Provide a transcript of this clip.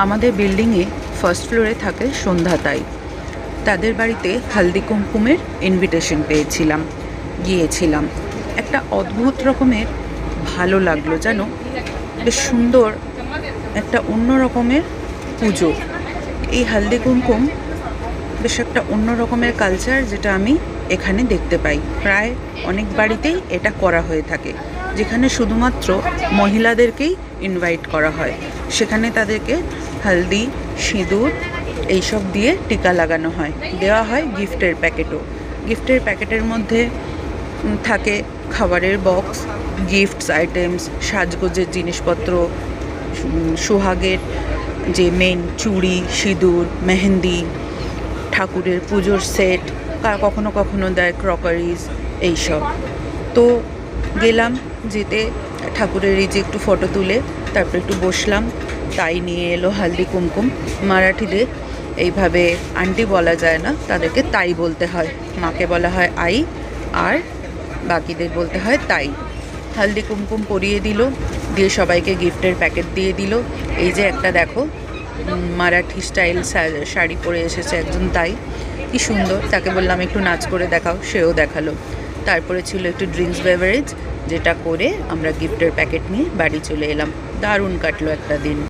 আমাদের বিল্ডিংয়ে ফার্স্ট ফ্লোরে থাকে সন্ধ্যা তাই। তাদের বাড়িতে হালদি কুমকুমের ইনভিটেশন পেয়েছিলাম, গিয়েছিলাম। একটা অদ্ভুত রকমের ভালো লাগলো, জানো, বেশ সুন্দর একটা অন্য রকমের পুজো। এই হালদি কুমকুম বেশ একটা অন্য রকমের কালচার, যেটা আমি এখানে দেখতে পাই। প্রায় অনেক বাড়িতেই এটা করা হয়ে থাকে, যেখানে শুধুমাত্র মহিলাদেরকেই ইনভাইট করা হয়। সেখানে তাদেরকে হলদি, সিঁদুর এইসব দিয়ে টিকা লাগানো হয়, দেওয়া হয় গিফটের প্যাকেটও। গিফটের প্যাকেটের মধ্যে থাকে খাবারের বক্স, গিফটস আইটেমস, সাজগোজের জিনিসপত্র, সোহাগের যে মেন চুড়ি, সিঁদুর, মেহেন্দি, ঠাকুরের পুজোর সেট, কখনো কখনো দেয় ক্রকারিজ, এইসব। তো গেলাম, যেতে ঠাকুরের এই যে একটু ফটো তুলে তারপরে একটু বসলাম। তাই নিয়ে এলো হালদি কুমকুম। মারাঠিদের এইভাবে আন্টি বলা যায় না, তাদেরকে তাই বলতে হয়। মাকে বলা হয় আই, আর বাকিদের বলতে হয় তাই। হালদি কুমকুম পরিয়ে দিল, দিয়ে সবাইকে গিফটের প্যাকেট দিয়ে দিল। এই যে একটা দেখো, মারাঠি স্টাইল শাড়ি পরে এসেছে একজন তাই, কি সুন্দর। তাকে বললাম একটু নাচ করে দেখাও, সেও দেখালো। তারপরে ছিল একটু ড্রিঙ্কস বেভারেজ, যেটা করে আমরা গিফটের প্যাকেট নিয়ে বাড়ি চলে এলাম। দারুণ কাটলো একটা দিন।